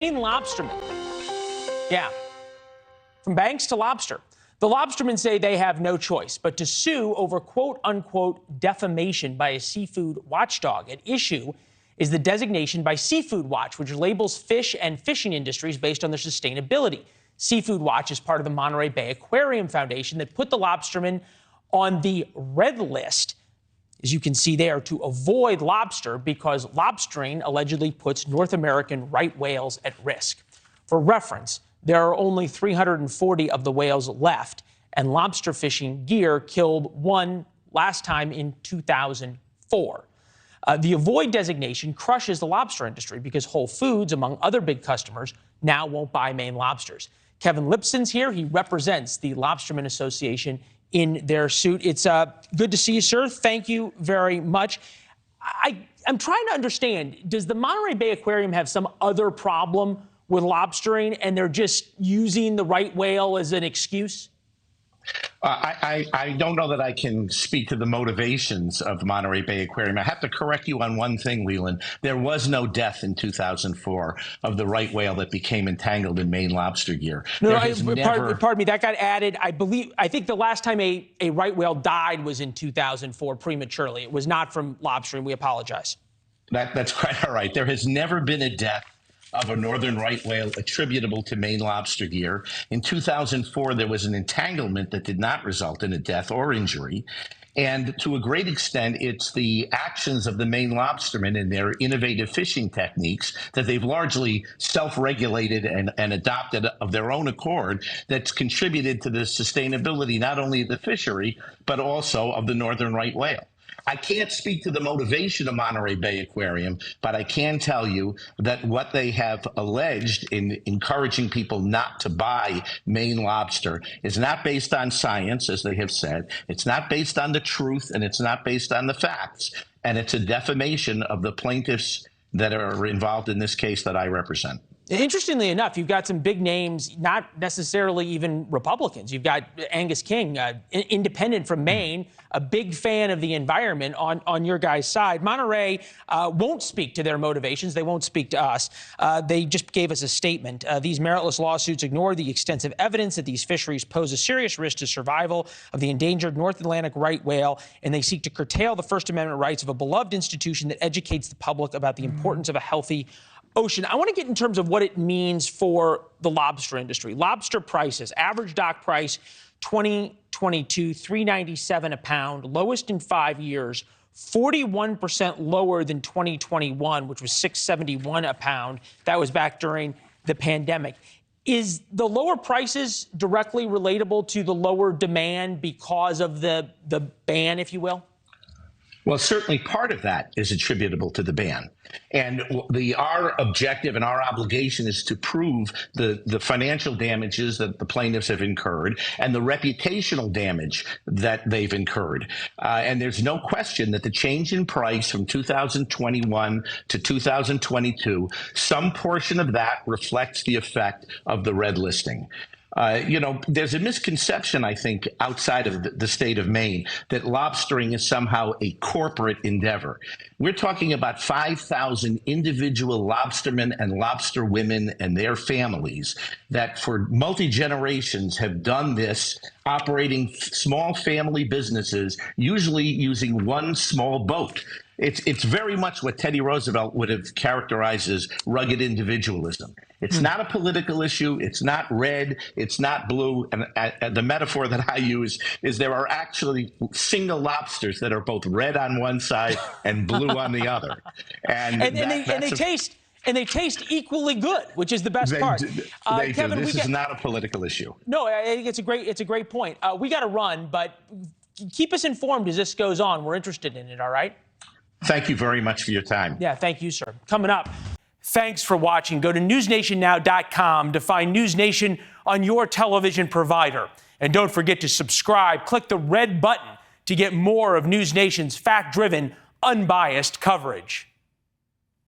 Maine lobstermen. Yeah. From banks to lobster. The lobstermen say they have no choice but to sue over quote-unquote defamation by a seafood watchdog. At issue is the designation by Seafood Watch, which labels fish and fishing industries based on their sustainability. Seafood Watch is part of the Monterey Bay Aquarium Foundation that put the lobstermen on the red list, as you can see there, to avoid lobster because lobstering allegedly puts North American right whales at risk. For reference, there are only 340 of the whales left, and lobster fishing gear killed one last time in 2004. The avoid designation crushes the lobster industry because Whole Foods, among other big customers, now won't buy Maine lobsters. Kevin Lipson's here. He represents the Lobstermen Association in their suit. It's good to see you, sir. Thank you very much. I'm trying to understand, does the Monterey Bay Aquarium have some other problem with lobstering and they're just using the right whale as an excuse? I don't know that I can speak to the motivations of the Monterey Bay Aquarium. I have to correct you on one thing, Leland. There was no death in 2004 of the right whale that became entangled in Maine lobster gear. Pardon me, that got added. I think the last time a right whale died was in 2004 prematurely. It was not from lobstering. We apologize. That's quite all right. There has never been a death of a northern right whale attributable to Maine lobster gear. In 2004, there was an entanglement that did not result in a death or injury. And to a great extent, it's the actions of the Maine lobstermen and their innovative fishing techniques that they've largely self-regulated and adopted of their own accord that's contributed to the sustainability not only of the fishery, but also of the northern right whale. I can't speak to the motivation of Monterey Bay Aquarium, but I can tell you that what they have alleged in encouraging people not to buy Maine lobster is not based on science, as they have said. It's not based on the truth, and it's not based on the facts. And it's a defamation of the plaintiffs that are involved in this case that I represent. Interestingly enough, you've got some big names, not necessarily even Republicans. You've got Angus King, independent from Maine, a big fan of the environment on your guys' side. Monterey won't speak to their motivations. They won't speak to us. They just gave us a statement. These meritless lawsuits ignore the extensive evidence that these fisheries pose a serious risk to survival of the endangered North Atlantic right whale, and they seek to curtail the First Amendment rights of a beloved institution that educates the public about the importance of a healthy ocean. I want to get in terms of what it means for the lobster industry. Lobster prices, average dock price, 2022, $3.97 a pound, lowest in 5 years, 41% lower than 2021, which was $6.71 a pound. That was back during the pandemic. Is the lower prices directly relatable to the lower demand because of the ban, if you will? Well, certainly part of that is attributable to the ban. And our objective and our obligation is to prove the financial damages that the plaintiffs have incurred and the reputational damage that they've incurred. And there's no question that the change in price from 2021 to 2022, some portion of that reflects the effect of the red listing. There's a misconception, I think, outside of the state of Maine that lobstering is somehow a corporate endeavor. We're talking about 5,000 individual lobstermen and lobster women and their families that for multi-generations have done this, operating small family businesses, usually using one small boat. It's very much what Teddy Roosevelt would have characterized as rugged individualism. It's not a political issue. It's not red. It's not blue. And the metaphor that I use is there are actually single lobsters that are both red on one side and blue on the other. And they taste equally good, which is the best part. Kevin, this is not a political issue. No, I think it's a great point. We got to run, but keep us informed as this goes on. We're interested in it. All right. Thank you very much for your time. Yeah, thank you, sir. Coming up, thanks for watching. Go to newsnationnow.com to find NewsNation on your television provider. And don't forget to subscribe. Click the red button to get more of NewsNation's fact-driven, unbiased coverage.